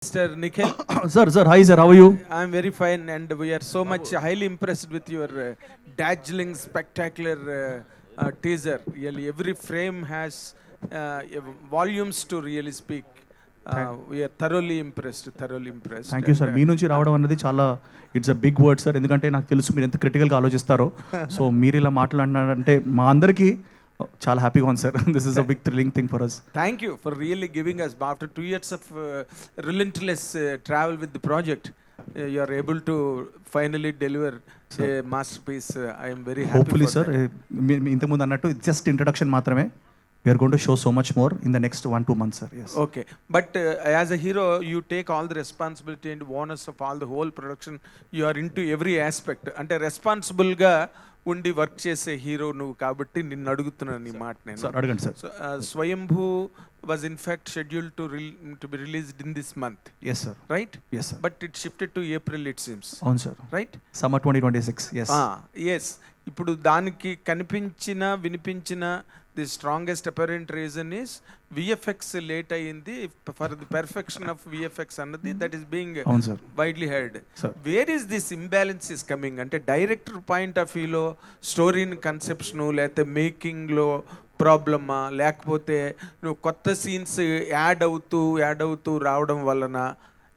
Mr. Nikhil, Sir, hi sir, how are you? I'm very fine, and we are so much highly impressed with your dazzling, spectacular teaser. Really, every frame has volumes to really speak. We are thoroughly impressed. Thank you sir. మీ నుంచి రావడం అన్నది చాలా it's a big word sir, ఎందుకంటే నాకు తెలుసు మీరు ఎంత క్రిటికల్గా ఆలోచిస్తారో. సో మీరు ఇలా మాట్లాడినారంటే మా అందరికీ చాలా హ్యాపీగా ఉంది sir. This is a big thrilling thing for us. Thank you for really giving us, after 2 years of relentless travel with the project, you are able to finally deliver a masterpiece. I am very happy. Hopefully for sir, ఇంతకుముందు అన్నట్టు just introduction మాత్రమే. We're going to show so much more in the next 1-2 months sir. Yes. Okay, but as a hero, you take all the responsibility and onus of all the whole production. You are into every aspect. అంటే responsible గా ఉండి work చేసే hero నువ్వు కాబట్టి నిన్ను అడుగుతున్నాను ఈ మాట నేను. సార్ అడగండి sir. Swayambhu was in fact scheduled to be released in this month. Yes sir. Right? Yes sir. But it shifted to April, it seems. అవును సార్. Right? సమ్మర్ 2026. ఎస్. Yes. ఇప్పుడు దానికి కనిపించిన వినిపించిన the strongest apparent reason is VFX late అయ్యింది. For the perfection of VFX అన్నది that is being అవును సార్. Widely heard. Sir. Where is this imbalance is coming? అంటే డైరెక్టర్ పాయింట్ ఆఫ్ వ్యూలో స్టోరీని కన్సెప్షను లేకపోతే మేకింగ్లో ప్రాబ్లమా, లేకపోతే నువ్వు కొత్త సీన్స్ యాడ్ అవుతూ రావడం వలన?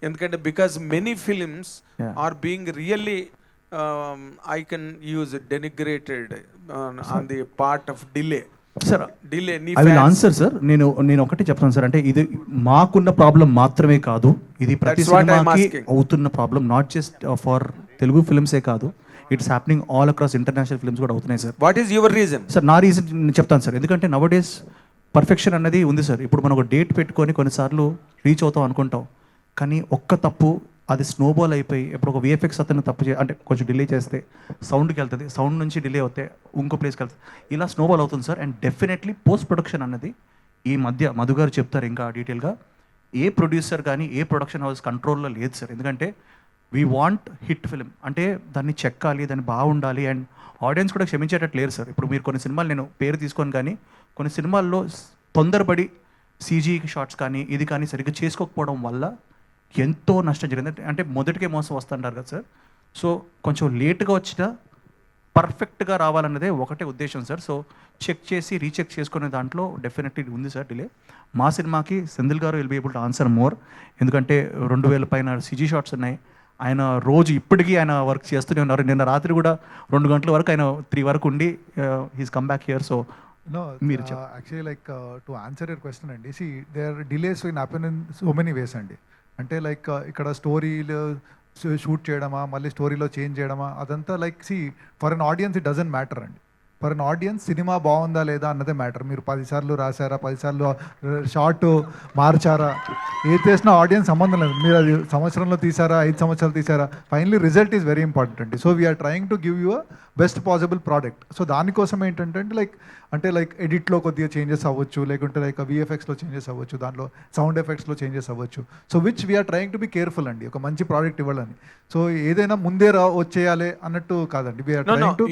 ఎందుకంటే because many films Yeah. Are being really I can use denigrated on the part of delay. Sir Delay. I will answer sir. నేను ఒకటి చెప్తాను సార్, అంటే ఇది మాకున్న ప్రాబ్లం మాత్రమే కాదు, ఇది ప్రతి That's what I'm సినిమాకి asking. అవుతున్న problem. Not just for Telugu ఫిల్మ్సే కాదు, it's happening all across international films కూడా అవుతున్నాయి సార్. What is your reason? Sir నా రీజన్ నేను చెప్తాను సార్. ఎందుకంటే నవ్ డేస్ పర్ఫెక్షన్ అన్నది ఉంది సార్. ఇప్పుడు మనం ఒక డేట్ పెట్టుకొని కొన్నిసార్లు రీచ్ అవుతాం అనుకుంటాం, కానీ ఒక్క తప్పు అది స్నోబాల్ అయిపోయి ఇప్పుడు ఒక విఎఫ్ఎక్స్ అతను తప్పు అంటే కొంచెం డిలే చేస్తే సౌండ్కి వెళ్తుంది, సౌండ్ నుంచి డిలే అవుతే ఇంకో ప్లేస్కి వెళ్తుంది, ఇలా స్నోబాల్ అవుతుంది sir. And definitely post production అన్నది ఈ మధ్య మధు గారు చెప్తారు ఇంకా డీటెయిల్గా, ఏ ప్రొడ్యూసర్ కానీ ఏ ప్రొడక్షన్ హౌస్ కంట్రోల్లో లేదు సార్. ఎందుకంటే వీ వాంట్ హిట్ ఫిలిం, అంటే దాన్ని చెక్కాలి, దాన్ని బాగుండాలి, అండ్ ఆడియన్స్ కూడా క్షమించేటట్టు లేరు సార్. ఇప్పుడు మీరు కొన్ని సినిమాలు నేను పేరు తీసుకొని కానీ కొన్ని సినిమాల్లో తొందరపడి సీజీ షాట్స్ కానీ ఇది కానీ సరిగ్గా చేసుకోకపోవడం వల్ల ఎంతో నష్టం జరిగింది. అంటే మొదటికే మోసం వస్తుంటారు కదా సార్. సో కొంచెం లేట్గా వచ్చినా పర్ఫెక్ట్గా రావాలన్నదే ఒకటే ఉద్దేశం సార్. సో చెక్ చేసి రీచెక్ చేసుకునే దాంట్లో డెఫినెట్లీ ఉంది సార్ డిలే. మా సినిమాకి సెంధిల్ గారు will be able to answer more, ఎందుకంటే 2000 పైన సీజీ షాట్స్ ఉన్నాయి. ఆయన రోజు ఇప్పటికీ ఆయన వర్క్ చేస్తూనే ఉన్నారు. నిన్న రాత్రి కూడా 2 గంటల వరకు ఆయన 3 వరకు ఉండి he's come back here. So No, actually, like to answer your question, and see, there delays will happen in so many ways, and అంటే లైక్ ఇక్కడ స్టోరీలో షూట్ చేయడమా, మళ్ళీ స్టోరీలో చేంజ్ చేయడమా, అదంతా like see for an audience it doesn't matter అండి. For an audience సినిమా బాగుందా లేదా అన్నదే మ్యాటర్. మీరు 10 సార్లు రాశారా, 10 సార్లు షార్ట్ మార్చారా, ఏది చేసినా ఆడియన్స్ సంబంధం లేదు. మీరు అది సంవత్సరంలో తీసారా, 5 సంవత్సరాలు తీసారా, finally result is very important అండి. So we're trying to give you a best possible product. So దానికోసం ఏంటంటే లైక్ ఎడిట్లో కొద్దిగా చేంజెస్ అవ్వచ్చు, లేకుంటే లైక్ విఎఫ్ఎక్స్లో చేంజెస్ అవ్వచ్చు, దాంట్లో సౌండ్ ఎఫెక్ట్స్లో చేంజెస్ అవ్వచ్చు. So which we're trying to be careful అండి, ఒక మంచి ప్రోడక్ట్ ఇవ్వాలని. సో ఏదైనా ముందే వచ్చేయాలి అన్నట్టు కాదండి. We're trying to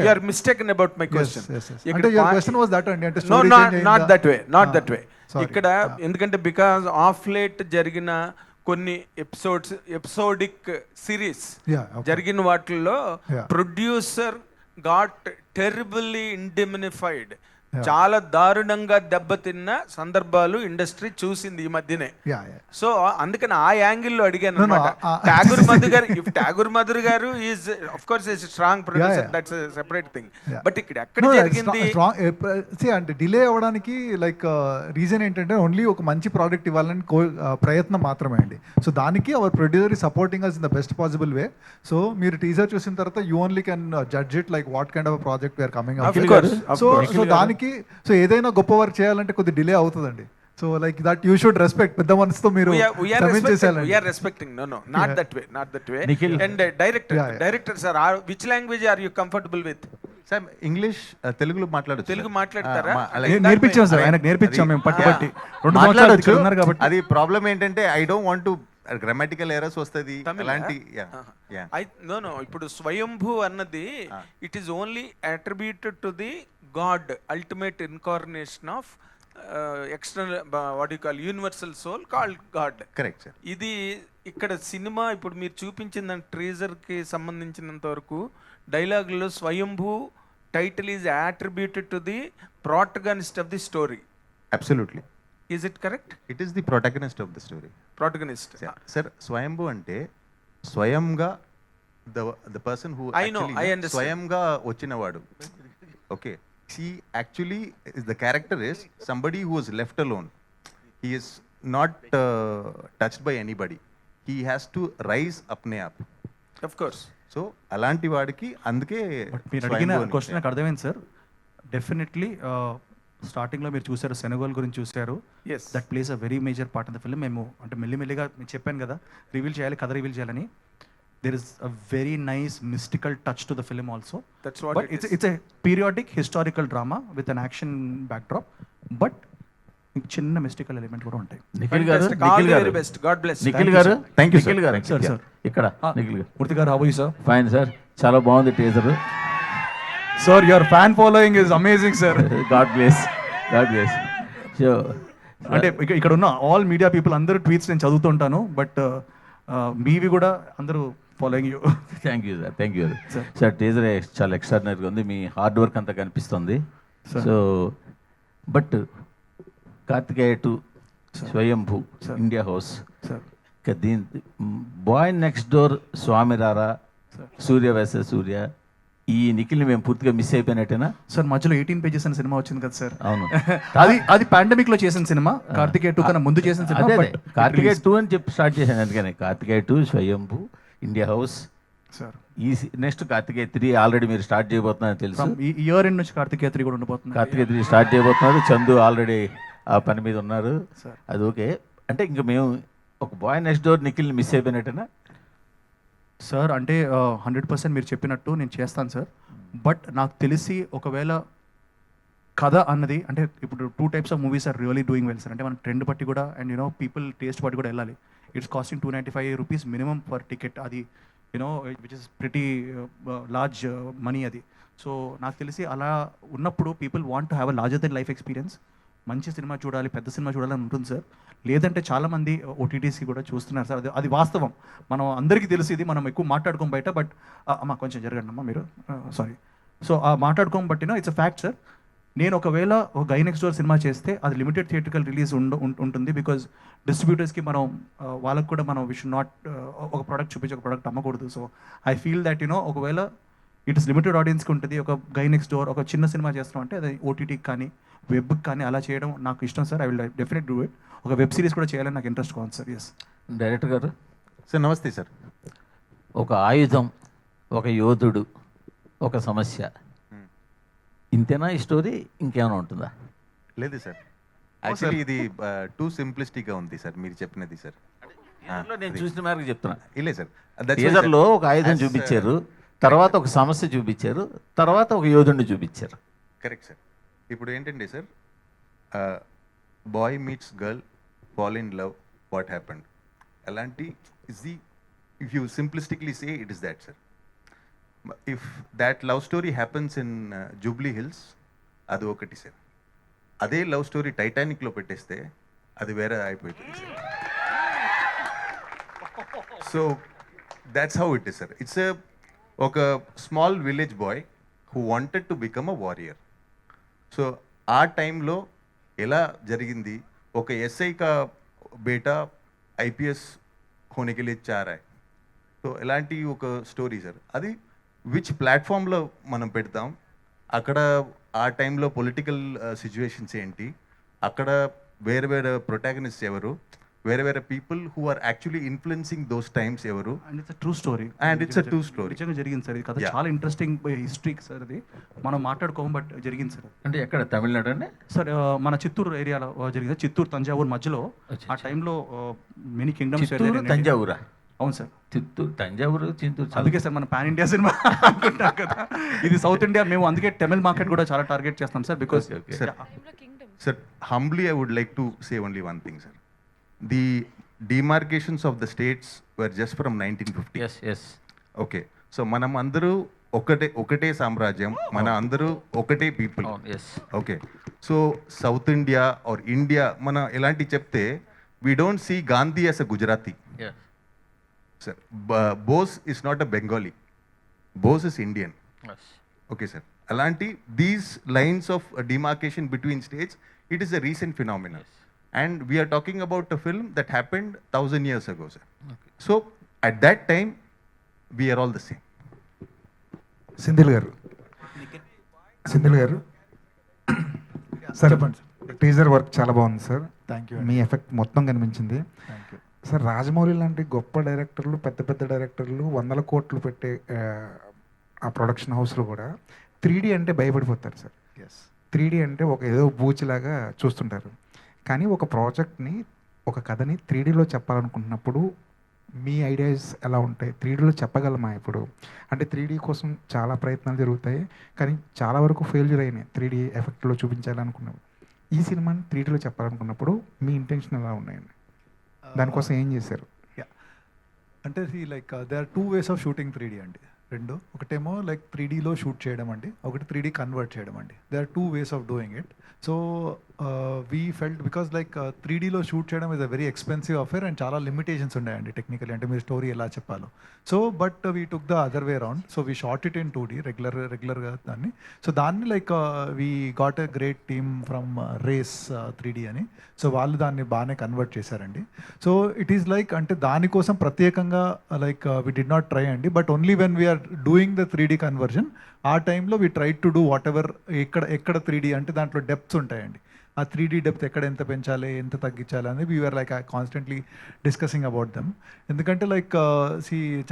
you are mistaken about my question. అంటే your question was that అండి, అంటే No, story change not అయిందా? that way. Sorry. ఇక్కడ ఎందుకంటే బికాజ్ ఆఫ్ లేట్ జరిగిన కొన్ని ఎపిసోడిక్ సిరీస్ Yeah, okay. జరిగిన వాటిల్లో Yeah. Producer got terribly indemnified. Yeah. చాలా దారుణంగా దెబ్బతిన్న సందర్భాలు ఇండస్ట్రీ చూసింది ఈ మధ్యనే. Yeah, yeah. సో అందుకని ఆ యాంగిల్లో అడిగాను No, no, అనమాట. ఠాగూర్ మధుర్ గారు is of course is strong producer, yeah. That's separate thing. Yeah. But ఇక్కడ ఎక్కడ No, జరిగింది? అంటే డిలే అవ్వడానికి లైక్ రీజన్ ఏంటంటే ఓన్లీ ఒక మంచి ప్రోడక్ట్ ఇవ్వాలని ప్రయత్నం మాత్రమే అండి. సో దానికి అవర్ ప్రొడ్యూసర్ ఈ supporting us in the best possible way. So మీరు టీజర్ చూసిన తర్వాత you only can judge it like what kind of project we're coming Of course, of so course. So దానికి సో ఏదైనా గొప్ప work చేయాలంటే కొద్ది delay అవుతుందండి. So like that you should respect, పెద్ద మనసుతో మీరు we are respecting. No, not that way. Nikhil. And director, Yeah, yeah. director sir, which language are you comfortable with? Sir English తెలుగులో మాట్లాడచ్చు. తెలుగు మాట్లాడతారా? నేర్పించాం సార్, ఆయనకు నేర్పించాం మేము పట్టి 2 సంవత్సరాలు ఇక్కడ ఉన్నారు కాబట్టి. అది ప్రాబ్లం ఏంటంటే I don't want to grammatical errors వస్తుంది Tamil, అలాంటి. no, ఇప్పుడు స్వయంభూ అన్నది it is only attributed to the God, ultimate incarnation of external what you call universal soul called God. Correct sir. ఇది ఇక్కడ సినిమా ఇప్పుడు మీరు చూపించిన ట్రీజర్కి సంబంధించినంత వరకు డైలాగుల్లో స్వయంభూ title is attributed to the protagonist of the story. Absolutely is it correct? It is the protagonist of the story. Protagonist. Sir స్వయంభూ అంటే స్వయంగా the person who I know, I understand. స్వయంగా వచ్చినవాడు. Okay, he actually is the character is somebody who was left alone. He is not touched by anybody. He has to rise apne aap. Of course. So అలాంటి వాడికి అందుకే but మీరు అడిగిన question నాకు అర్థమైంది sir. Definitely స్టార్టింగ్లో మీరు చూసారు సెనగల్ గురించి చూసారు. Yes. That place a very major part of the film. మేము అంటే మెల్లిమెల్లిగా నేను చెప్పాను కదా రివీల్ చేయాలి, కథ రివీల్ చేయాలని. There is a very nice mystical touch to the film also. That's what but it is. It's a periodic historical drama with an action backdrop. But చిన్న మిస్టికల్ ఎలిమెంట్ కూడా ఉంటాయి. నిఖిల్ గారు, Fantastic. All నిఖిల్ the గారు, very best. God bless. Nikhil గారు, Thank you, sir. Nikhil గారు, Sir, sir. ఇక్కడ నిఖిల్ గారు. మూర్తి గారు, how are you sir? Fine sir, చాలా బాగుంది teaser. Sir your fan following is amazing sir. God bless, God bless. So అంటే ఇక్కడ ఉన్న ఆల్ మీడియా పీపుల్ అందరూ ట్వీట్స్ నేను చదువుతుంటాను, బట్ మీవి కూడా అందరూ following you. Thank you sir, thank you Sir. Sir. Teaser చాలా ఎక్స్ట్రాడినరీగా ఉంది, మీ హార్డ్ వర్క్ అంతా కనిపిస్తుంది. Sir. So but Karthikeya 2 Swayambhu Sir. India house, sir ఇక దీని బాయ్ నెక్స్ట్ డోర్, స్వామి రారా, Sir. సూర్య వేస సూర్య, ఈ నిఖిల్ని మేము పూర్తిగా మిస్ అయిపోయినట్టేనా? సార్ మధ్యలో 18 పేజెస్ అనే సినిమా వచ్చింది కదా సార్. అవును. అది పాండమిక్ లో చేసిన సినిమా, కార్తికేయ 2 కన్నా ముందు చేసిన సినిమా. అదే బట్ కార్తికేయ 2 అని చెప్పి స్టార్ట్ చేశాను, అందుకని కార్తికేయ 2 స్వయంభూ ఇండియా హౌస్. సార్ ఈ నెక్స్ట్ కార్తికేయ 3 ఆల్రెడీ మీరు స్టార్ట్ చేయబోతున్నారని తెలుసు. ఈ ఇయర్ ఎండ్ నుంచి కార్తికేయ 3 కూడా ఉండబోతుంది. కార్తికేయ 3 స్టార్ట్ చేయబోతున్నారు. చందు ఆల్రెడీ ఆ పని మీద ఉన్నారు. సార్ అది ఓకే. అంటే ఇంకా మేము ఒక బాయ్ నెక్స్ట్ డోర్ నిఖిల్ని మిస్ అయిపోయినట్టేనా? సార్ అంటే 100% మీరు చెప్పినట్టు నేను చేస్తాను సార్. బట్ నాకు తెలిసి ఒకవేళ కథ అన్నది అంటే ఇప్పుడు 2 types of movies are really doing well sir. అంటే మనం ట్రెండ్ బట్టి కూడా అండ్ యూనో పీపుల్ టేస్ట్ బట్టి కూడా వెళ్ళాలి. It's costing 295 rupees minimum per ticket. అది you know which is pretty large money అది. సో నాకు తెలిసి అలా ఉన్నప్పుడు people want to have a larger than life experience. మంచి సినిమా చూడాలి, పెద్ద సినిమా చూడాలని ఉంటుంది సార్. లేదంటే చాలామంది ఓటీటీస్కి కూడా చూస్తున్నారు సార్. అది వాస్తవం, మనం అందరికీ తెలుసు. ఇది మనం ఎక్కువ మాట్లాడుకోం బయట. బట్ అమ్మ కొంచెం జరగండి అమ్మా మీరు, సారీ. సో ఆ మాట్లాడుకోం బట్టినో ఇట్స్ అ ఫ్యాక్ట్ సార్. నేను ఒకవేళ ఒక గై నెక్స్ట్ డోర్ సినిమా చేస్తే అది లిమిటెడ్ థియేట్రికల్ రిలీజ్ ఉంటుంది. బికాజ్ డిస్ట్రిబ్యూటర్స్కి మనం వాళ్ళకు కూడా మనం వి షుడ్ నాట్ ఒక ప్రోడక్ట్ చూపించి ఒక ప్రోడక్ట్ అమ్మకూడదు. So I feel that you know ఒకవేళ ఇట్ ఇస్ లిమిటెడ్ ఆడియన్స్కి ఉంటుంది. ఒక గై నెక్స్ట్ డోర్ ఒక చిన్న సినిమా చేస్తున్నాం అంటే అది ఓటీటీకి కానీ వెబ్కి కానీ అలా చేయడం నాకు ఇష్టం sir. I will definite do it. ఒక వెబ్ సిరీస్ కూడా చేయాలని నాకు ఇంట్రెస్ట్ కావాలి సార్. ఎస్ డైరెక్టర్ గారు, సార్ నమస్తే సార్. ఒక ఆయుధం, ఒక యోధుడు, ఒక సమస్య, ఇంతేనా ఈ స్టోరీ? ఇంకేమైనా ఉంటుందా? లేదు సార్, యాక్చువల్లీ ఇది టూ సింప్లిస్టిక్గా ఉంది సార్ మీరు చెప్పినది సార్. టీజర్లో నేను చూసిన మేరకు చెప్తున్నా. ఇలే సార్, టీజర్లో ఒక ఆయుధం చూపించారు, తర్వాత ఒక సమస్య చూపించారు, తర్వాత ఒక యోధుడిని చూపించారు. Correct sir. ఇప్పుడు ఏంటంటే sir, boy meets girl, fall in love, what happened అలాంటి is the, if you simplistically say it is that sir. If that love story happens in Jubilee Hills, అది ఒకటి సార్. అదే లవ్ స్టోరీ టైటానిక్లో పెట్టేస్తే అది వేరే అయిపోతుంది sir. So that's how it is sir. It's ఒక small village boy who wanted to become a warrior. So ఆ టైంలో ఎలా జరిగింది, ఒక एसआई का बेटा IPS होने के लिए चाह रहा है. సో ఎలాంటి ఒక స్టోరీ సార్. అది విచ్ ప్లాట్ఫామ్లో మనం పెడతాం, అక్కడ ఆ టైంలో పొలిటికల్ సిచ్యువేషన్స్ ఏంటి, అక్కడ వేరే వేరే ప్రొటాగనిస్ట్ ఎవరు, వేరే వేరే people who are actually influencing those times ఎవరు. And it's true story. And it's a true story. నిజంగా జరిగింది సార్. ఇది కథ Yeah. చాలా ఇంట్రెస్టింగ్ హిస్టరీ సార్. అది మనం మాట్లాడుకోము బట్ జరిగింది సార్. అంటే ఎక్కడ, తమిళనాడు అండి? సార్ మన చిత్తూరు ఏరియాలో జరిగింది. చిత్తూరు తంజావూరు మధ్యలో ఆ టైంలో మెనీ కింగ్డమ్స్. చిత్తూరు తంజావూరా? అవును సార్. చిత్తూరు తంజావూరు చిత్తూరు. అందుకే సార్ మన పాన్ ఇండియా సినిమా అనుకుంటాం కదా. ఇది సౌత్ ఇండియా. మేము అందుకే తమిళ్ మార్కెట్ కూడా చాలా టార్గెట్ చేస్తాం sir. Because Sir, humbly I would like to say only one thing, sir. The demarcations of the states were just from 1950. Yes yes. Okay. So మనం అందరూ ఒకటే సామ్రాజ్యం, మన అందరూ ఒకటే పీపుల్. అవును, yes. Okay. So south India or India మన ఎలాంటి చెప్తే we don't see Gandhi as a Gujarati sir. Bose is not a Bengali, Bose is Indian. Okay sir, అలాంటి these lines of demarcation between states, it is a recent phenomena. And we're talking about a film that happened 1000 years ago, sir. So at that time, we are all the same. Sindhil గారు sir, teaser work చాలా బాగుంది sir. Thank you me effect మొత్తం కనిపించింది thank you. Sir. Rajamouli లాంటి గొప్ప డైరెక్టర్లు, పెద్ద పెద్ద డైరెక్టర్లు 100 కోట్లు పెట్టే ఆ ప్రొడక్షన్ హౌస్లో కూడా 3D అంటే భయపడిపోతారు సార్. ఎస్ 3D అంటే ఒక ఏదో బూచిలాగా చూస్తుంటారు. కానీ ఒక ప్రాజెక్ట్ని, ఒక కథని 3Dలో చెప్పాలనుకుంటున్నప్పుడు మీ ఐడియాస్ ఎలా ఉంటాయి? 3Dలో చెప్పగలమా ఇప్పుడు? అంటే 3D కోసం చాలా ప్రయత్నాలు జరుగుతాయి, కానీ చాలా వరకు ఫెయిల్యూర్ అయినాయి 3D ఎఫెక్ట్లో చూపించాలనుకున్నప్పుడు. ఈ సినిమాని 3Dలో చెప్పాలనుకున్నప్పుడు మీ ఇంటెన్షన్ ఎలా ఉన్నాయండి? దానికోసం ఏం చేశారు? అంటే like they are 2 ways of shooting 3D అండి. రెండు, ఒకటేమో లైక్ 3Dలో షూట్ చేయడం అండి, ఒకటి 3D కన్వర్ట్ చేయడం అండి. They are 2 ways of doing it. So we felt because like 3Dలో షూట్ చేయడం is a very expensive affair and చాలా లిమిటేషన్స్ ఉన్నాయండి టెక్నికలీ, అంటే మీరు స్టోరీ ఎలా చెప్పాలో. So but we took the other way around. So we shot it in 2D రెగ్యులర్గా దాన్ని. సో దాన్ని like we got a great team from race 3D అని. సో వాళ్ళు దాన్ని బాగానే కన్వర్ట్ చేశారండి. సో ఇట్ ఈస్ లైక్, అంటే దానికోసం ప్రత్యేకంగా like we did not try అండి, but only when we're doing the 3D conversion, ఆ టైంలో we try to do whatever. ఎక్కడ 3D అంటే దాంట్లో డెప్త్స్ ఉంటాయండి. ఆ 3D డెప్త్ ఎక్కడ ఎంత పెంచాలి, ఎంత తగ్గించాలి అనేది we're like constantly discussing about them. ఎందుకంటే లైక్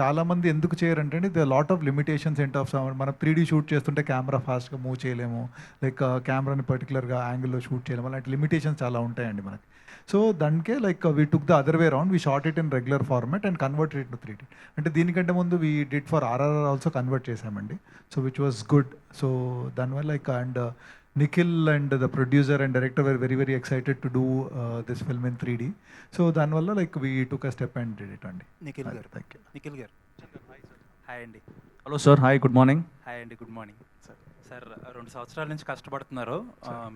చాలామంది ఎందుకు చేయరంటే the lot of limitations and of మనం 3D షూట్ చేస్తుంటే కెమెరా ఫాస్ట్గా మూవ్ చేయలేము, లైక్ కెమెరాని పర్టికులర్గా యాంగిల్లో షూట్ చేయలేము, అలాంటి లిమిటేషన్స్ చాలా ఉంటాయండి మనకి. సో దానికే like we took the other way round, we shot it in regular format and convert it to 3D. అంటే దీనికంటే ముందు we did for RRR also convert చేసామండి. So which was good. So దానివల్ల like and Nikhil and the producer and director were very, very excited to do this film in 3D. So దానివల్ల like we took a step and did it అండి. నిఖిల్ గారు, thank you. Nikhil గారు hi అండి. Hello sir, hi, good morning. Hi అండి, good morning sir. 2 సంవత్సరాల నుంచి కష్టపడుతున్నారు.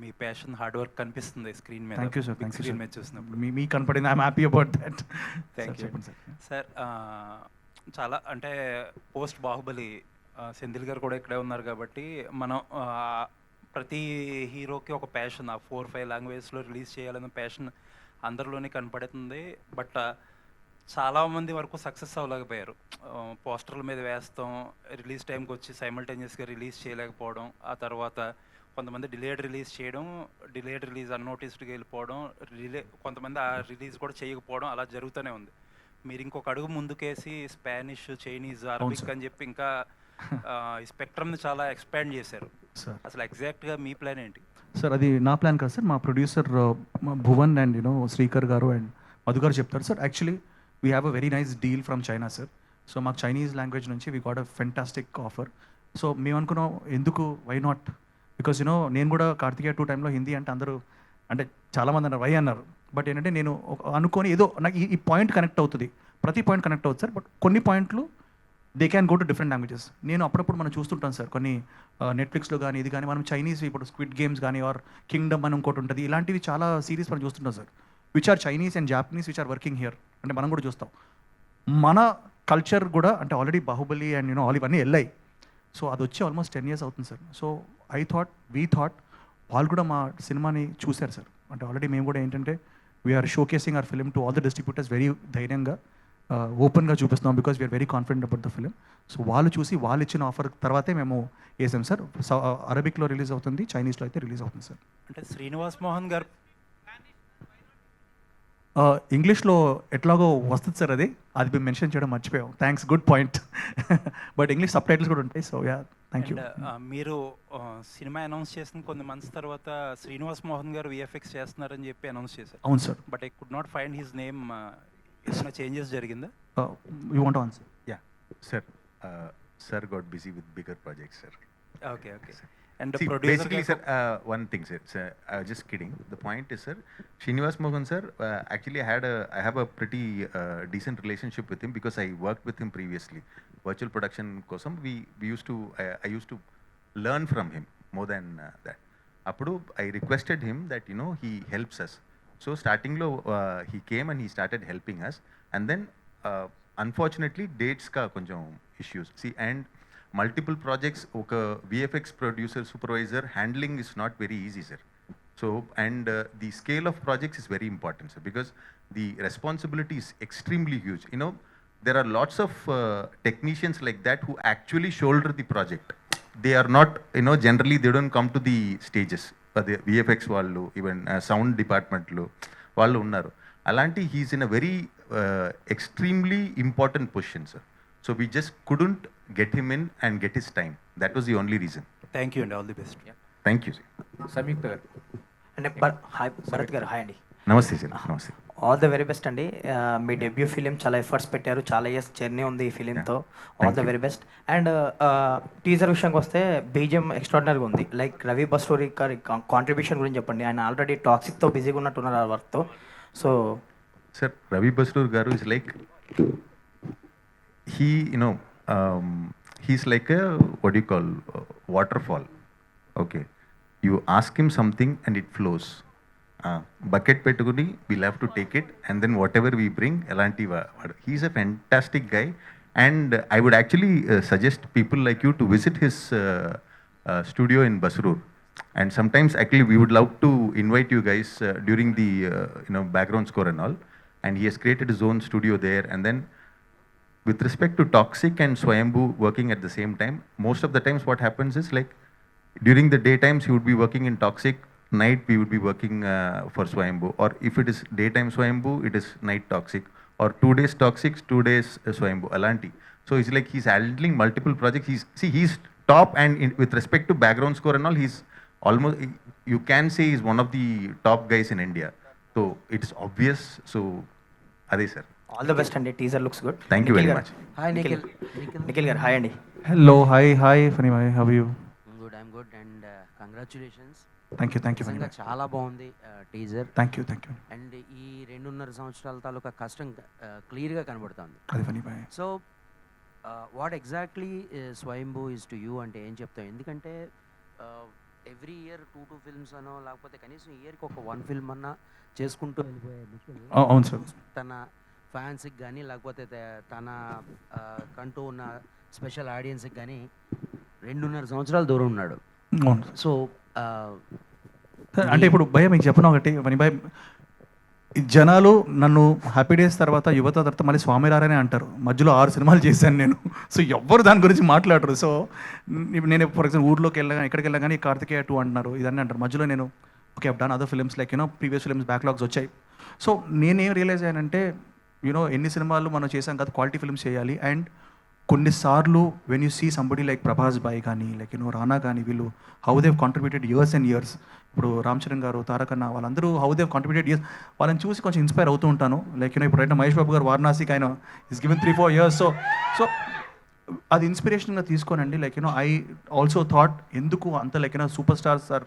మీ passion, hard work కనిపిస్తుంది స్క్రీన్ మీద. Thank you sir, thank you screen మీద చూసినప్పుడు. మీ కనపడింది, I'm happy about that. Thank you sir. చాలా అంటే పోస్ట్ బాహుబలి సెంధిల్ గారు కూడా ఇక్కడే ఉన్నారు కాబట్టి మనం ప్రతి హీరోకి ఒక ప్యాషన్, ఆ 4-5 లాంగ్వేజ్లో రిలీజ్ చేయాలన్న ప్యాషన్ అందరిలోనే కనపడుతుంది. బట్ చాలామంది వరకు సక్సెస్ అవ్వలేకపోయారు. పోస్టర్ల మీద వేస్తాం, రిలీజ్ టైంకి వచ్చి సైమల్టేనియస్గా రిలీజ్ చేయలేకపోవడం, ఆ తర్వాత కొంతమంది డిలేడ్ రిలీజ్ చేయడం, డిలేడ్ రిలీజ్ అన్నోటిస్డ్గా వెళ్ళిపోవడం, కొంతమంది ఆ రిలీజ్ కూడా చేయకపోవడం, అలా జరుగుతూనే ఉంది. మీరు ఇంకొక అడుగు ముందుకేసి స్పానిష్, చైనీస్, అరబిక్ అని చెప్పి ఇంకా ఈ స్పెక్ట్రమ్ని చాలా ఎక్స్పాండ్ చేశారు సార్. అసలు ఎగ్జాక్ట్గా మీ ప్లాన్ ఏంటి? సార్ అది నా ప్లాన్ కాదు సార్, మా ప్రొడ్యూసర్ భువన్ అండ్ శ్రీకర్ గారు అండ్ మధు గారు చెప్తారు sir. Actually we have a very nice deal from China sir. So మాకు చైనీస్ లాంగ్వేజ్ నుంచి we got a fantastic offer. So మేము అనుకున్నాం ఎందుకు, వై నాట్, బికాస్ నేను కూడా కార్తికేయ 2 టైంలో హిందీ అంటే అందరూ అంటే చాలామంది అన్నారు వై అన్నారు. బట్ ఏంటంటే నేను అనుకొని ఏదో నాకు ఈ పాయింట్ కనెక్ట్ అవుతుంది, ప్రతి పాయింట్ కనెక్ట్ అవుతుంది సార్. బట్ కొన్ని పాయింట్లు they can go to different languages. నేను అప్పుడప్పుడు మనం చూస్తుంటాం సార్ కొన్ని నెట్ఫ్లిక్స్లో కానీ ఇది కానీ మనం చైనీస్, ఇప్పుడు స్క్విడ్ గేమ్స్ కానీ ఆర్ కింగ్డమ్ అని ఇంకోటి ఉంటుంది, ఇలాంటివి చాలా సిరీస్ మనం చూస్తుంటాం sir, which are Chinese and Japanese which are working here. అంటే మనం కూడా చూస్తాం మన కల్చర్ కూడా, అంటే ఆల్రెడీ బాహుబలి అండ్ ఆల్ ఇవన్నీ వెళ్ళాయి. సో అది వచ్చి ఆల్మోస్ట్ 10 years అవుతుంది సార్. సో వీ థాట్ వాళ్ళు కూడా మా సినిమాని చూశారు సార్. అంటే ఆల్రెడీ మేము కూడా ఏంటంటే we're showcasing our film to all the distributors very ధైర్యంగా ఓపెన్గా చూపిస్తున్నాం, because we're very confident about the film. So వాళ్ళు చూసి వాళ్ళు ఇచ్చిన ఆఫర్ తర్వాతే మేము వేసాం సార్. అరబిక్లో రిలీజ్ అవుతుంది, చైనీస్లో అయితే రిలీజ్ అవుతుంది సార్. అంటే శ్రీనివాస్ మోహన్ గారు ఇంగ్లీష్లో ఎట్లాగో వస్తుంది సార్, అది మేము మెన్షన్ చేయడం మర్చిపోయాం. Thanks, good point. But English sub titles కూడా ఉంటాయి. So yeah, thank you. మీరు సినిమా అనౌన్స్ చేసిన కొన్ని మంత్స్ తర్వాత శ్రీనివాస్ మోహన్ గారు VFX చేస్తున్నారని చెప్పి అనౌన్స్ చేశారు. అవును sir. But I could not find his name. ఏమైనా చేంజెస్ జరిగిందా? You want answer? Yeah, sir. Sir got busy with bigger projects, sir. Okay okay. And See, basically, sir, one thing, sir, just kidding. The point is, sir, Srinivas Mohan, sir, actually I have a pretty decent relationship with him because I worked with him previously. Virtual production kosam, I used to learn from him more than that. అప్పుడు I requested him that you know he helps us. So స్టార్టింగ్లో he came and he started helping us, and then unfortunately డేట్స్గా కొంచెం issues. See and multiple projects ఒక VFX producer supervisor handling is not very easy sir. So, and the scale of projects is very important, sir, because the responsibility is extremely huge. You know, there are lots of technicians like that who actually shoulder the project. They are not, you know, generally they don't come to the stages. But the VFX వాళ్ళు, even sound department లో వాళ్ళు ఉన్నారు. అలాంటి he's in a very extremely important position, sir. So we just couldn't get him in and get his time. That was the only reason. Thank you అండి, all the best. Thank you, sir. Samyuktha గారు అంటే hi Bharat గారు, hi అండి. నమస్తే sir, నమస్తే. All the very best అండి. మీ debut film చాలా ఎఫర్ట్స్ పెట్టారు, చాలా ఇయర్స్ జర్నీ ఉంది ఈ ఫిలింతో. All the very best. And teaser విషయానికి వస్తే బీజిఎం ఎక్స్ట్రాడినరీగా ఉంది. లైక్ రవి బస్టోరీ గారి కాంట్రిబ్యూషన్ గురించి చెప్పండి. ఆయన ఆల్రెడీ టాక్సిక్తో బిజీగా ఉన్నట్టున్నారు ఆ వర్క్తో. సో సార్, రవి బస్రూర్ గారు is like he, you know, he's like a, what do you call, waterfall. Okay, you ask him something and it flows. Bucket petukuni, we'll have to take it, and then whatever we bring, elanti he's a fantastic guy, and I would actually suggest people like you to visit his studio in Basrur. And sometimes actually we would love to invite you guys during the you know, background score and all, and he has created his own studio there. And then with respect to Toxic and Swayambhu working at the same time, most of the times what happens is like during the daytimes he would be working in Toxic, night we would be working for Swayambhu, or if it is daytime Swayambhu, it is night Toxic, or 2 days Toxic, 2 days Swayambhu, alanti. So it's like he's handling multiple projects. He's top, and with respect to background score and all, he's almost, you can say he's one of the top guys in India. So it's obvious. So ade sir, all the best అండి. Teaser looks good. thank you very much. Hi Nikhil. Nikhil గారు, hi అండి. Hello, hi Phani bhai, how you? I'm good and congratulations. Thank you నిజంగా చాలా బాగుంది teaser. Thank you. And ఈ 2.5 సంవత్సరాల తాలూకా కష్టం క్లియర్గా కనబడుతుంది. అది ఫనీ భాయ్. So what exactly Swayambhu is to you అంటే ఏం చెప్తాం? ఎందుకంటే ఎవ్రీ ఇయర్ 2 ఫిల్మ్స్ అనో లేకపోతే కనీసం ఇయర్కి ఒక 1 ఫిల్మ్ అన్నా చేసుకుంటూ వెళ్ళిపోయే నిఖిల్ అవును సార్. తన ఫ్యాన్స్కి కానీ లేకపోతే తన కంటూ ఉన్న స్పెషల్ ఆడియన్స్కి కానీ 2.5 సంవత్సరాలు దూరం ఉన్నాడు. అవును. సో అంటే ఇప్పుడు భయ మీకు చెప్పను ఒకటి మనీ భయ్, జనాలు నన్ను హ్యాపీ డేస్ తర్వాత యువత తర్వాత మళ్ళీ స్వామిరారనే అంటారు. మధ్యలో 6 సినిమాలు చేశాను నేను. సో ఎవ్వరు దాని గురించి మాట్లాడరు. సో నేను ఫర్ ఎగ్జాంపుల్ ఊర్లోకి వెళ్ళగా ఎక్కడికి వెళ్ళా కానీ కార్తికేయ 2 అంటున్నారు, ఇదన్నీ అంటారు. మధ్యలో నేను okay up done other films like you know previous films backlogs వచ్చాయి. సో నేనేం రియలైజ్ అయ్యానంటే యూనో ఎన్ని సినిమాలు మనం చేసాం కదా, క్వాలిటీ ఫిల్మ్స్ చేయాలి. అండ్ కొన్నిసార్లు when you see somebody like Prabhas బాయ్ కానీ లైక్ యూనో రానా కానీ, వీళ్ళు how they've contributed years and years. ఇప్పుడు రామ్ చరణ్ గారు, తారకన్న, వాళ్ళందరూ హౌ దేవ్ కాంట్రిబ్యూటెడ్ ఇయర్స్, వాళ్ళని చూసి కొంచెం ఇన్స్పైర్ అవుతూ ఉంటాను. లైక్ యూనో ఇప్పుడు రైట్ మహేష్ బాబు గారు వారణాసికి ఆయన ఈస్ గివెన్ 3-4 years. సో అది ఇన్స్పిరేషన్గా తీసుకోనండి. Like you know I also thought ఎందుకు అంత like you know super stars or,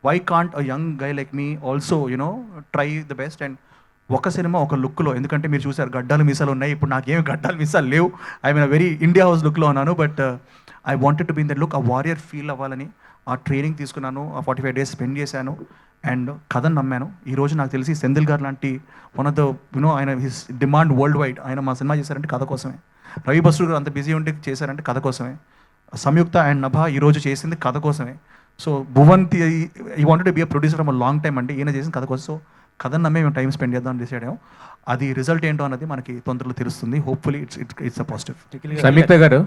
why can't a young guy like me also you know try the best. And ఒక సినిమా ఒక లుక్లో, ఎందుకంటే మీరు చూసారు గడ్డాలు మీసాలు ఉన్నాయి, ఇప్పుడు నాకేమి గడ్డాలు మీసాలు లేవు. I mean very India house లుక్లో ఉన్నాను. But I wanted to be in that look, ఆ వారియర్ ఫీల్ అవ్వాలని ఆ ట్రైనింగ్ తీసుకున్నాను. ఆ 45 days స్పెండ్ చేశాను అండ్ కథను నమ్మాను. ఈరోజు నాకు తెలిసి సెంధిల్ గారు లాంటి వన్ ఆఫ్ ద యునో ఆయన హిస్ డిమాండ్ వరల్డ్ వైడ్, ఆయన మా సినిమా చేశారంటే కథ కోసమే. రవి బస్రూర్ గారు అంత బిజీ ఉండి చేశారంటే కథ కోసమే. సంయుక్త అండ్ నభ ఈరోజు చేసింది కథ కోసమే. సో భువన్ ఈ wanted to be a producer from long time అంటే ఈయన చేసిన కథ కోసం. సో కథను నమ్మే మేము టైం స్పెండ్ చేద్దాం అని డిసైడ్ అయ్యాం. అది రిజల్ట్ ఏంటో అన్నది మనకి తొందరలో తెలుస్తుంది. Hopefully it's a positive. Samyuktha గారు,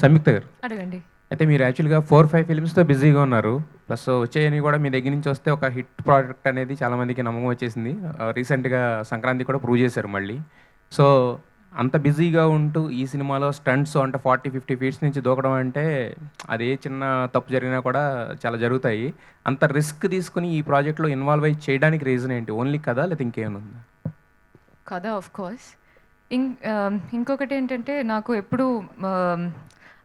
సంయుక్త గారు అడగండి. అయితే మీరు యాక్చువల్గా 4-5 ఫిల్మ్స్తో బిజీగా ఉన్నారు. ప్లస్ వచ్చేయని కూడా మీ దగ్గర నుంచి వస్తే ఒక హిట్ ప్రోడక్ట్ అనేది చాలామందికి నమ్మకం వచ్చేసింది. రీసెంట్గా సంక్రాంతి కూడా ప్రూవ్ చేశారు మళ్ళీ. సో అంత బిజీగా ఉంటూ ఈ సినిమాలో స్టంట్స్ అంటే 40-50 feet నుంచి దూకడం అంటే అది ఏ చిన్న తప్పు జరిగినా కూడా చాలా జరుగుతాయి. అంత రిస్క్ తీసుకుని ఈ ప్రాజెక్ట్లో ఇన్వాల్వ్ అయ్యి చేయడానికి రీజన్ ఏంటి? ఓన్లీ కదా లేదా ఇంకేమైనా ఉందా? కదా, ఆఫ్ కోర్స్. ఇంకొకటి ఏంటంటే నాకు ఎప్పుడు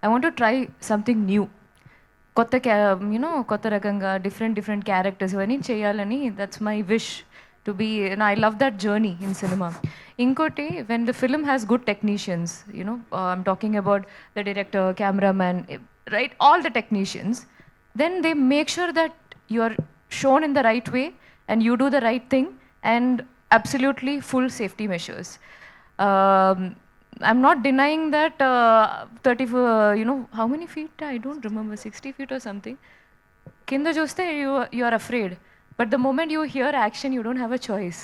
I want to try something new, కొత్త రకంగా డిఫరెంట్ క్యారెక్టర్స్ ఇవన్నీ చేయాలని. That's my wish to be, and I love that journey in cinema. Inkoti, when the film has good technicians, I'm talking about the director, cameraman, right, all the technicians, then they make sure that you're shown in the right way and you do the right thing, and absolutely full safety measures. I'm not denying that 30, how many feet? I don't remember, 60 feet or something. Kinda చూస్తే you are afraid. But the moment you hear action, you don't have a choice.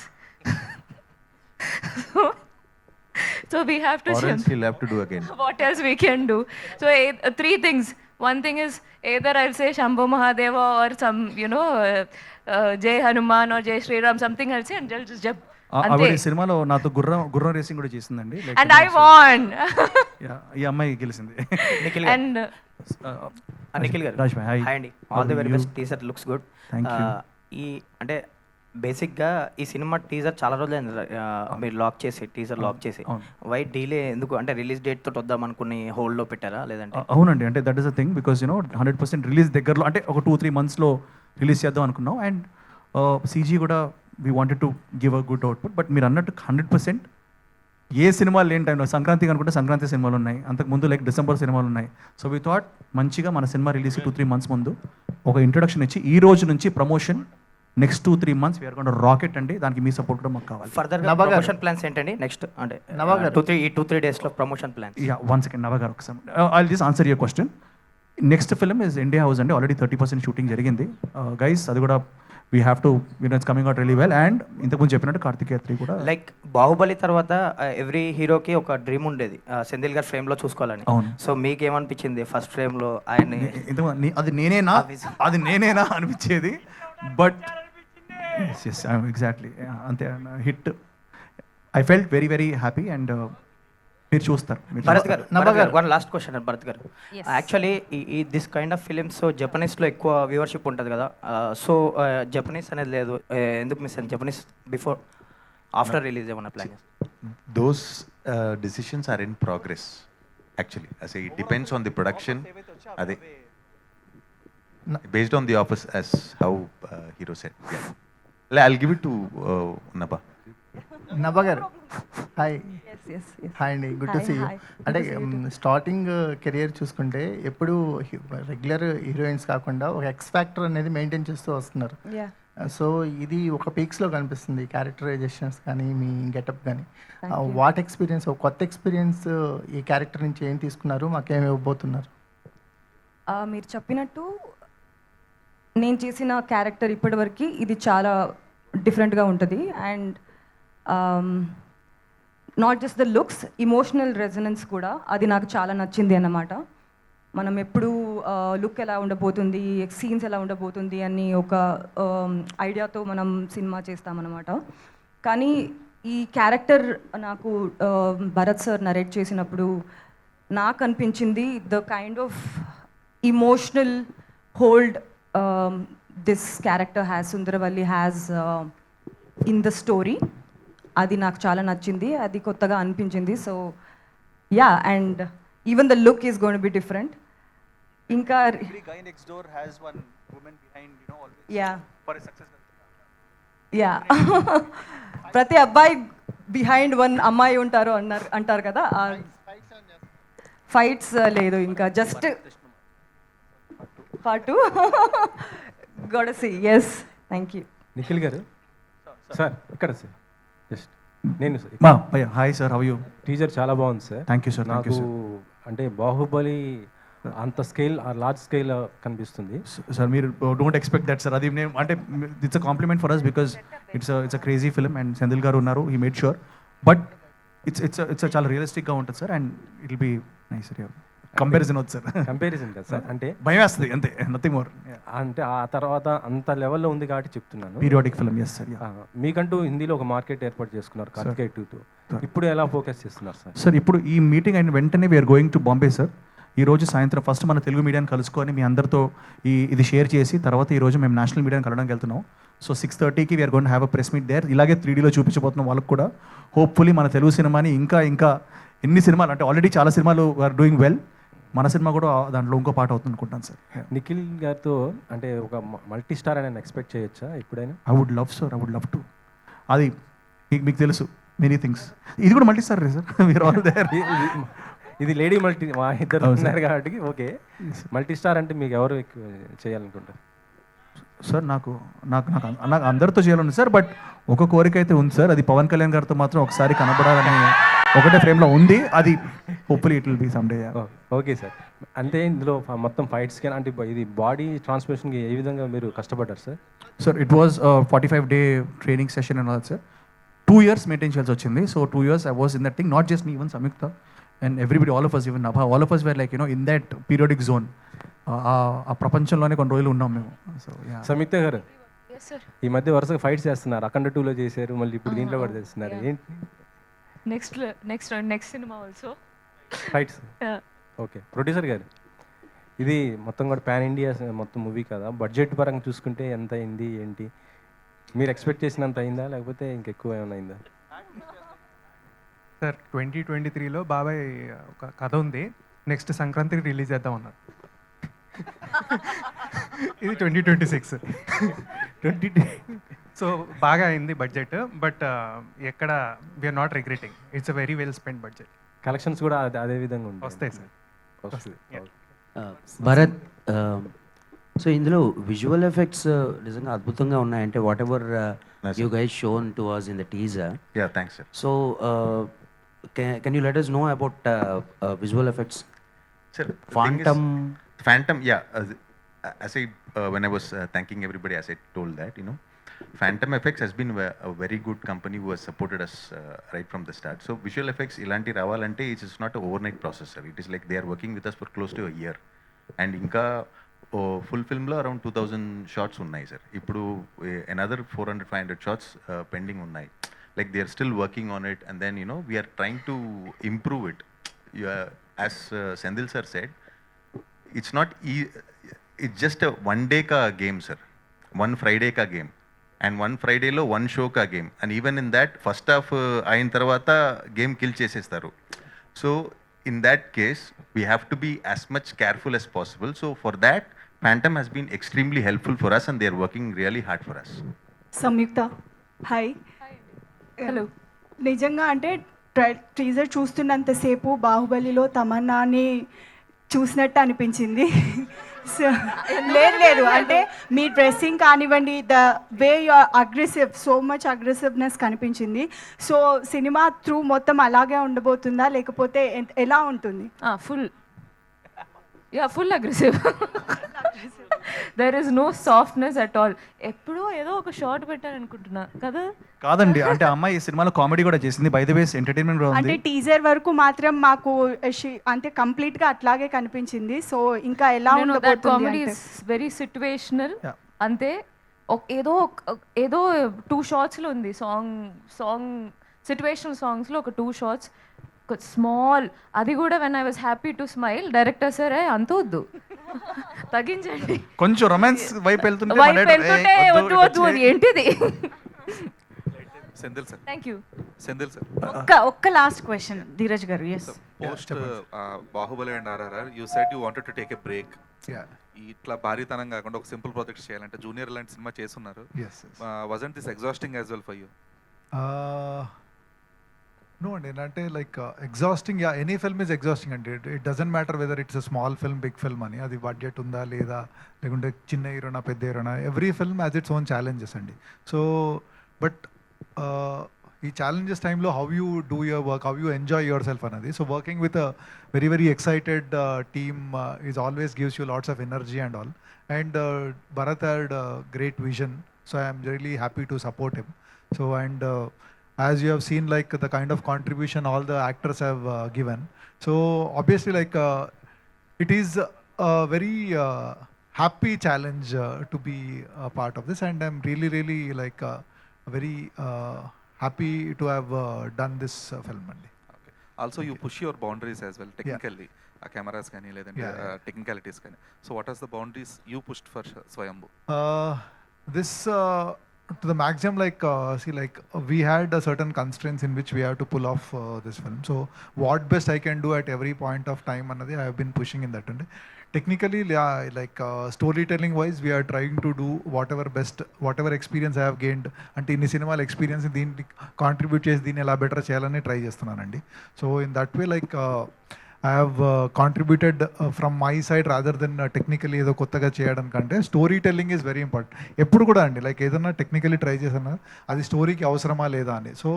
So we have to Or else jump. he'll have to do again. What else we can do? So three things. One thing is either I'll say Shambho Mahadeva or some, Jai Hanuman or Jai Shri Ram, something I'll say and I'll just jump. ఆవిడ ఈ సినిమాలో నాతో గుర్రం racing కూడా చేసిందండి. Like, And I won. yeah, ఈ అమ్మాయి గెలిచింది. నిఖిల్ And నిఖిల్ గారు రాజ్ భాయ్, hi. హాయ్ అండి, all the How are very you? Best. Teaser looks good. Thank you. ఈ అంటే బేసిక్గా ఈ సినిమా టీజర్ చాలా రోజులు మీరు లాక్ చేసి టీజర్ లాక్ చేసి అవును. వై డీలే ఎందుకు? అంటే రిలీజ్ డేట్ తోటి వద్దాం అనుకుని హోల్డ్లో పెట్టారా లేదంటే? అవునండి, అంటే that is a thing because 100% release దగ్గరలో, అంటే ఒక 2-3 monthsలో రిలీజ్ చేద్దాం అనుకున్నాం. అండ్ సీజీ కూడా we wanted to give a good output. But మీరు అన్నట్టు 100% ఏ సినిమాలు లేని టైంలో, సంక్రాంతికి అనుకుంటే సంక్రాంతి సినిమాలు ఉన్నాయి, అంతకుముందు లైక్ డిసెంబర్ సినిమాలు ఉన్నాయి. సో వీ థాట్ మంచిగా మన సినిమా రిలీజ్ 2-3 months ముందు ఒక ఇంట్రొడక్షన్ ఇచ్చి ఈ రోజు నుంచి promotion next 2-3 months we're going to rocket అండి. దానికి మీ సపోర్ట్ కూడా మాకు కావాలి. ఫర్దర్ ప్రమోషన్ ప్లాన్స్ ఏంటండి నెక్స్ట్? అంటే 2-3 డేస్లో ప్రమోషన్ ప్లాన్స్. యా, 1 second నవ గారు ఒకసారి I just answer your question. Next film is India house అండి. ఆల్రెడీ 30% షూటింగ్ జరిగింది గైస్. అది కూడా we have to it's coming out really well. And ఇంతకుముందు చెప్పినట్టు కార్తికేయ 3 కూడా లైక్ బాహుబలి తర్వాత ఎవ్రీ హీరోకి ఒక డ్రీమ్ ఉండేది సెంధిల్ గారు ఫ్రేమ్లో చూసుకోవాలని. అవును. సో మీకు ఏమనిపించింది ఫస్ట్ ఫ్రేమ్లో ఆయన్ని? అది నేనేనా అనిపించేది. బట్ ఎస్ ఎగ్జాక్ట్లీ అంతే hit. I felt very very happy. And మీరు చూస్తారు. భరత్ గారు వన్ లాస్ట్ క్వశ్చన్ అండి. భరత్ గారు, యాక్చువల్లీ ఈ దిస్ కైండ్ ఆఫ్ ఫిలిమ్స్ జపనీస్లో ఎక్కువ వ్యూవర్షిప్ ఉంటుంది కదా. సో జపనీస్ అనేది లేదు, ఎందుకు మిస్ అయింది జపనీస్? బిఫోర్ ఆఫ్టర్ రిలీజ్ ఏమన్నా plan? Those decisions are in progress actually. As it depends on the production. Ade based on the office, as how hero said. Yeah. I'll give it to Nabha. Nabha గారు hi. Hi అండి, good to see you. అంటే starting career చూసుకుంటే ఎప్పుడు regular heroines కాకుండా ఒక X factor అనేది maintain చేస్తూ వస్తున్నారు. సో ఇది ఒక పీక్స్లో కనిపిస్తుంది, క్యారెక్టరైజేషన్స్ కానీ మీ గెటప్ కానీ. వాట్ ఎక్స్పీరియన్స్, ఒక కొత్త ఎక్స్పీరియన్స్ ఈ క్యారెక్టర్ నుంచి ఏం తీసుకున్నారు, మాకేమి ఇవ్వబోతున్నారు? మీరు చెప్పినట్టు నేను చేసిన క్యారెక్టర్ ఇప్పటివరకు ఇది చాలా డిఫరెంట్గా ఉంటుంది. And not just the looks, emotional resonance కూడా అది నాకు చాలా నచ్చింది అన్నమాట. మనం ఎప్పుడు లుక్ ఎలా ఉండబోతుంది, సీన్స్ ఎలా ఉండబోతుంది అని ఒక ఐడియాతో మనం సినిమా చేస్తామన్నమాట. కానీ ఈ క్యారెక్టర్ నాకు భరత్ సార్ నరేట్ చేసినప్పుడు నాకు అనిపించింది the kind of emotional hold this character has, Sundaravalli has in the story. అది నాకు చాలా నచ్చింది, అది కొత్తగా అనిపించింది. So yeah, and even the look is going to be different. ఇంకా యా ప్రతి అబ్బాయి బిహైండ్ వన్ అమ్మాయి అంటారు కదా. ఫైట్స్ లేదు, ఇంకా జస్ట్ పాటు గొడసి. Yes, thank you. నిఖిల్ గారు సార్ ఇక్కడ సార్ జస్ట్ నేను hi sir, how you? Teaser చాలా బాగుంది సార్. Thank you sir. నాకు అంటే బాహుబలి అంత స్కేల్ లార్జ్ స్కేల్ కనిపిస్తుంది సార్. మీరు డోంట్ ఎక్స్పెక్ట్ దట్ సార్. అది నేను అంటే it's a compliment for us because it's a crazy film and Senthil గారు ఉన్నారు, he made sure. But it's చాలా రియలిస్టిక్గా ఉంటుంది sir. And it will be nice sir. Comparison వద్దు సార్. కంపారిజన్ కదా సార్, అంటే భయం వేస్తుంది అంతే, నథింగ్ మోర్. అంటే ఆ తర్వాత అంత లెవెల్లో ఉంది కాబట్టి చెప్తున్నాను. Periodic film. Yes sir. మీకంటూ హిందీలో ఒక మార్కెట్ ఏర్పాటు చేసుకున్నారు కార్తికేయ 2తో. ఇప్పుడు ఎలా ఫోకస్ చేస్తున్నారు సార్? సార్ ఇప్పుడు ఈ మీటింగ్ అయిన వెంటనే we're going to Bombay sir. ఈ రోజు సాయంత్రం ఫస్ట్ మన తెలుగు మీడియాని కలుసుకొని మీ అందరితో ఇది షేర్ చేసి తర్వాత ఈరోజు మేము నేషనల్ మీడియాని కలవడానికి వెళ్తున్నాం. సో 6:30కి we're going to have a press meet there. ఇలాగే 3Dలో చూపించబోతున్నాం వాళ్ళకు కూడా. హోప్ఫుల్లీ మన తెలుగు సినిమాని ఇంకా ఎన్ని సినిమాలు, అంటే ఆల్రెడీ చాలా సినిమాలు ఆర్ డూయింగ్ వెల్, మన సినిమా కూడా దాంట్లో ఇంకో పాట అవుతుంది అనుకుంటాను సార్. నిఖిల్ గారితో అంటే ఒక మల్టీ స్టార్ అని ఎక్స్పెక్ట్ చేయొచ్చా ఎప్పుడైనా? I would love sir, I would love to. అది మీకు తెలుసు మెనీ థింగ్స్. ఇది కూడా మల్టీ స్టార్ సార్. మీరు ఆల్ దేర్. ఇది లేడీ మల్టీ మా ఇద్దరు అవును సార్. ఉన్నారు కాబట్టి ఓకే. మల్టీ స్టార్ అంటే మీకు ఎవరు ఎక్కువ చేయాలనుకుంటారు? సార్ నాకు నాకు నాకు నాకు అందరితో చేయాలని సార్, బట్ ఒక కోరిక అయితే ఉంది సార్, అది పవన్ కళ్యాణ్ గారితో మాత్రం ఒకసారి కనబడాలని ఒకటే ఫ్రేమ్లో ఉంది. అది hopefully it will be some day. Okay sir. అంటే ఇందులో మొత్తం ఫైట్స్ కానీ అంటే ఇది బాడీ ట్రాన్స్ఫర్మేషన్కి ఏ విధంగా మీరు కష్టపడ్డారు sir? Sir it was 45-day training session and all sir. 2 years maintain చేయాల్సి వచ్చింది. So 2 years I was in that thing, not just me, even Samyuktha and everybody, all of us, even Nabha, all of us were like in that periodic zone. ఆ ప్రపంచంలోనే కొన్ని రోజులు ఉన్నాం మేము. So సంయుక్త గారు Yes, sir. ఈ మధ్య వరుసగా ఫైట్స్ చేస్తున్నారు. అఖండ 2లో చేశారు, మళ్ళీ ఇప్పుడు దీంట్లో కూడా చేస్తున్నారు. ఏంటి Next cinema also. Fights? Yeah. Okay. Producer గారు, ఇది మొత్తం కూడా పాన్ ఇండియా మొత్తం మూవీ కదా, బడ్జెట్ పరంగా చూసుకుంటే ఎంత అయింది ఏంటి? మీరు ఎక్స్పెక్ట్ చేసినంత అయిందా లేకపోతే ఇంకెక్కువ ఏమైనా అయిందా? సార్ 2023లో బాబాయ్ ఒక కథ ఉంది, నెక్స్ట్ సంక్రాంతికి రిలీజ్ చేద్దాం అన్నారు. ఇది 2026. సో బాగా అయింది బడ్జెట్, బట్ ఎక్కడ we're not regretting. It's a very well spend budget. Collections కూడా అదే విధంగా ఉంటాయి. వస్తాయి సార్. వస్తుంది. భరత్, సో ఇందులో విజువల్ ఎఫెక్ట్స్ నిజంగా అద్భుతంగా ఉన్నాయంటే whatever you guys shown to us in the teaser. Yeah, thanks, sir. So can you let us know about visual effects? Sir, the thing is, Phantom, yeah. As I when I was thanking everybody, as I told that, Phantom Effects has been a very good company who has supported us right from the start. So visual effects ilanti ravalante, it is not an overnight process, sir. It is like they are working with us for close to a year. And inka full film lo around 2000 shots unnai, sir. Ippudu another 400-500 shots pending unnai. Like they are still working on it, and then we are trying to improve it. As Sendil sir said, it's not it's just a one day ka game, sir. One Friday ka game. And one Friday lo one show ka game. And even in that, first half ayin tarvata game kill chesestaru. So in that case, we have to be as much careful as possible. So for that, Phantom has been extremely helpful for us, and they are working really hard for us. Samyuktha, hi. Hello. నిజంగా అంటే teaser చూస్తున్నంతసేపు బాహుబలిలో తమన్నాని చూసినట్టు అనిపించింది. లేదు అంటే మీ dressing కానివ్వండి, the way you are aggressive, so much అగ్రెసివ్నెస్ కనిపించింది. సో సినిమా త్రూ మొత్తం అలాగే ఉండబోతుందా లేకపోతే ఎలా ఉంటుంది? Full aggressive. There is no softness at all. ఎప్పుడో ఏదో ఒక షార్ట్ పెట్టారనుకుంటున్నా కదా. కాదండి, అంటే అమ్మాయి ఈ సినిమాలో కామెడీ కూడా చేసింది, బై ద వేస్ ఎంటర్టైన్మెంట్ కూడా అంటే ఉంది. టీజర్ వరకు మాత్రం మాకు అంటే కంప్లీట్ గా అట్లాగే కనిపించింది. సో ఇంకా ఎలా ఉండబోతుంది? Comedy is very situational. అంతే. ఏదో 2 షార్ట్స్లో ఉంది. సాంగ్ సిట్యువేషనల్ సాంగ్స్లో ఒక 2 షార్ట్స్ స్మాల్, అది కూడా when I was happy to smile, director సరే అంత వద్దు, తగ్గించండి. కొంచెం రొమాన్స్ వైపు వెళ్తుంటే వద్దు అది ఏంటిది. Senthil sir. Thank you. Senthil sir, ఒక్క లాస్ట్ క్వశ్చన్ ధీరజ్ గారు. Yes, post Baahubali and RRR you said you wanted to take a break. ఇట్లా భారీతనం కాకుండా ఒక సింపుల్ ప్రాజెక్ట్ చేయాలంటే జూనియర్ లాంటి సినిమా చేస్తున్నారు. Wasn't this exhausting as well for you? No, and అంటే like exhausting, yeah, any film is exhausting అండి. It doesn't matter whether it's a small film, big film అని, అది బడ్జెట్ ఉందా లేదా, లేకుంటే చిన్న హీరోనా పెద్ద హీరోనా, every film has its own challenges అండి. సో బట్ ఈ ఛాలెంజెస్ టైంలో how you do your work, how you enjoy yourself అన్నది. So working with a very very excited team is always gives you lots of energy and all. And Bharat had great vision, so I'm really happy to support him. So and as you have seen, like the kind of contribution all the actors have given, so obviously like it is a very happy challenge to be a part of this, and I'm really like very happy to have done this film. Okay. Also you push your boundaries as well technically. Cameras kani ledante technicalities kani. So what are the boundaries you pushed for Swayambhu? This to the maximum, like see, like we had a certain constraints in which we have to pull off this film. So what best I can do at every point of time another I have been pushing in that. And technically, yeah, like storytelling wise, we are trying to do whatever best, whatever experience I have gained and in cinema experience దీన్ని contribute చేసి దీన్ని ఎలా better చేయాలని try చేస్తున్నానండి. So in that way, like I have contributed from my side rather than technically ఏదో కొత్తగా చేయడం కంటే story telling is very important. ఎప్పుడు కూడా అండి లైక్ ఏదన్నా టెక్నికలీ ట్రై చేసినా అది స్టోరీకి అవసరమా లేదా అని. So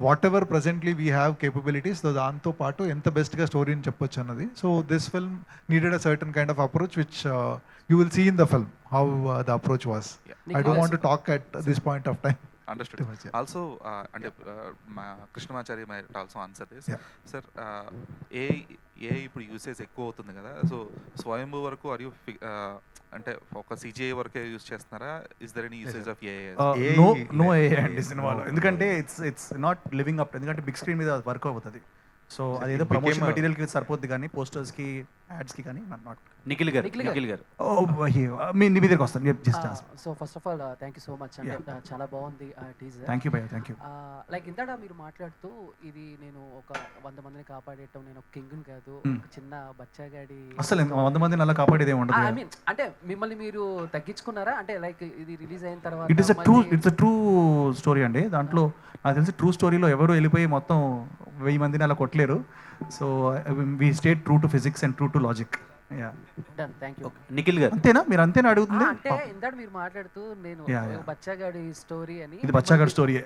whatever presently we have capabilities దాంతో పాటు ఎంత బెస్ట్గా స్టోరీని చెప్పొచ్చు అన్నది. So this film needed a certain kind of approach which you will see in the film how the approach was. I don't want to talk at this point of time. Understood. Also, and Krishnamacharya might also answer this. Sir, AI ఇప్పుడు usage ఎక్కువ అవుతుంది కదా, so స్వయంభూ వరకు are you అంటే ఒక CGI వరకే use చేస్తున్నారా? Is there any usage of AI? No AI అండి సినిమాలో, ఎందుకంటే ఇట్స్ నాట్ లివింగ్ అప్, ఎందుకంటే బిగ్ స్క్రీన్ మీద వర్క్ అవుతుంది. సో అదేదో ప్రమోషన్ మెటీరియల్కి సరిపోద్ది కానీ పోస్టర్స్కి యాడ్స్కి కానీ నాట్. నిఖిల్ గారు మీ దగ్గరికి వస్తాను just. So first of all thank you so much అండి, చాలా బాగుంది టీజర్. థ్యాంక్ యూ భయ్యా, థ్యాంక్ యూ. లైక్ ఇంతటా మీరు మాట్లాడుతూ ఇది నేను ఒక 100 మందిని కాపాడేయటం, నేను ఒక కింగ్ని కాదు, ఒక చిన్న బచ్చాగాడి. అసలు 100 మందిని అలా కాపాడేదే ఉండదు. ఐ మీన్ అంటే మిమ్మల్ని మీరు తగ్గించుకున్నారా అంటే లైక్ ఇది రిలీజ్ అయిన తర్వాత? ఇట్స్ ట్రూ స్టోరీ అండి. దాంట్లో నాకు తెలిసి ట్రూ స్టోరీలో ఎవరు వెళ్ళిపోయి మొత్తం 1000 మందిని అలా కొట్టలేరు. So we state true to physics and true to logic. Nikhil గారు అంతేనా? మీరు అంతేనా అడుగుతుంది? అంటే ఇందాక మీరు మాట్లాడుతూ నేను బచ్చాగాడి స్టోరీ అని, ఇది బచ్చాగాడి స్టోరీయే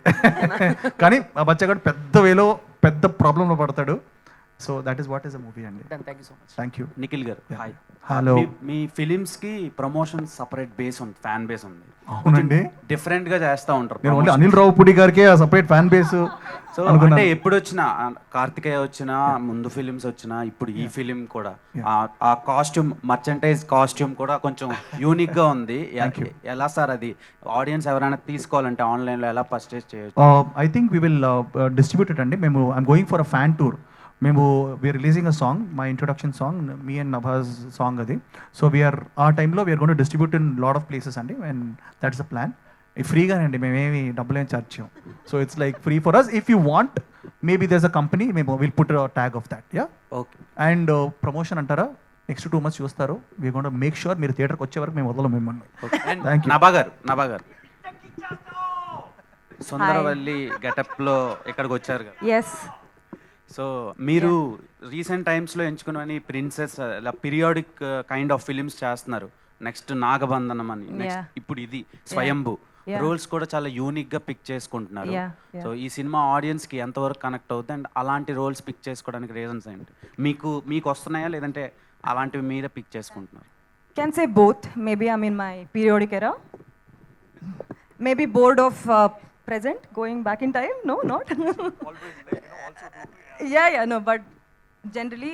కానీ ఆ బచ్చాగాడు పెద్ద వేలో పెద్ద ప్రాబ్లంలో పడతాడు. So that is what is a movie అండి. Thank you so much. Thank you. Nikhil గారు హాయ్. హలో. మీ ఫిలిమ్స్ కి ప్రమోషన్ సపరేట్ బేస్ ఉంది, ఫ్యాన్ బేస్ ఉంది. అవునండి, డిఫరెంట్ గా చేస్తూ ఉంటారు. నేను ఓన్లీ అనిల్ రావుపూడి గారికి ఆ సపరేట్ ఫ్యాన్ బేస్. సో అంటే ఎప్పుడు వచ్చినా కార్తికేయ వచ్చినా, ముందు ఫిలిమ్స్ వచ్చినా, ఇప్పుడు ఈ ఫిలిం కూడా ఆ కాస్ట్యూమ్, మర్చెంటైజ్ కాస్ట్యూమ్ కూడా కొంచెం యూనిక్ గా ఉంది. ఎలా సార్ అది ఆడియన్స్ ఎవరైనా తీసుకోవాలంటే ఆన్లైన్ లో ఎలా పర్చేస్ చేయొచ్చు? I think we will distribute it అండి. మేము I'm going for a fan tour. మేము we're releasing a song, my introduction song, మీ అండ్ నభాజ్ సాంగ్ అది. సో వీఆర్ ఆ టైంలో we're gonna distribute in lot of places అండి, and that's the plan. ఫ్రీగానే అండి, మేమేమి డబ్బులు ఏం చార్జ్ చేయం. So it's like free for us. If you want maybe there's a company, మేము will put tag of that. Yeah, okay. And promotion అంటారా, next 2 months చూస్తారు. We gonna make sure మీరు థియేటర్కి వచ్చే వరకు మేము వదలం మిమ్మల్ని. Thank you. నభా గారు సుందరవల్లి గెటప్ లో ఇక్కడికి వచ్చారు కదా. ఎస్. సో మీరు రీసెంట్ టైమ్స్లో ఎంచుకున్నవని ప్రిన్సెస్ ఇలా పీరియాడిక్ కైండ్ ఆఫ్ ఫిలిమ్స్ చేస్తున్నారు. నెక్స్ట్ నాగబంధనం అని, నెక్స్ట్ ఇప్పుడు ఇది స్వయంభూ. రోల్స్ కూడా చాలా యూనిక్ గా పిక్ చేసుకుంటున్నారు. సో ఈ సినిమా ఆడియన్స్ కి ఎంతవరకు కనెక్ట్ అవుతుంది, అండ్ అలాంటి రోల్స్ పిక్ చేసుకోవడానికి రీజన్స్ ఏంటి? మీకు వస్తున్నాయా, లేదంటే అలాంటివి మీరే పిక్ చేసుకుంటున్నారు? Can say both. Maybe I'm in my periodic era. Maybe bored of present, going back in time. No, not. Yeah, no, but generally,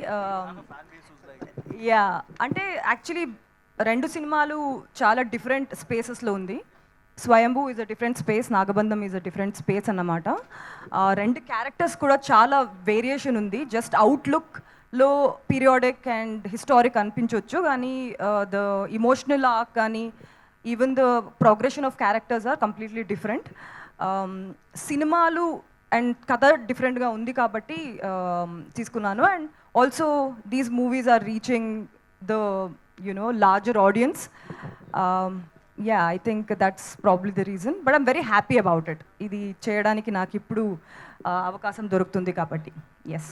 yeah. అంటే యాక్చువల్లీ 2 సినిమాలు చాలా డిఫరెంట్ స్పేసెస్లో ఉంది. Swayambhu is a different space, Nagabandham is a different space అన్నమాట. 2 characters కూడా చాలా variation ఉంది. Just అవుట్లుక్లో పీరియాడిక్ అండ్ హిస్టారిక్ అనిపించవచ్చు, కానీ ద ఇమోషనల్ ఆర్క్ కానీ even the progression of characters are completely different. సినిమాలు అండ్ కథ డిఫరెంట్గా ఉంది కాబట్టి తీసుకున్నాను. And also these movies are reaching the larger audience. Yeah, I think that's probably the reason, but I'm very happy about it. ఇది చేయడానికి నాకు ఇప్పుడు అవకాశం దొరుకుతుంది కాబట్టి. ఎస్.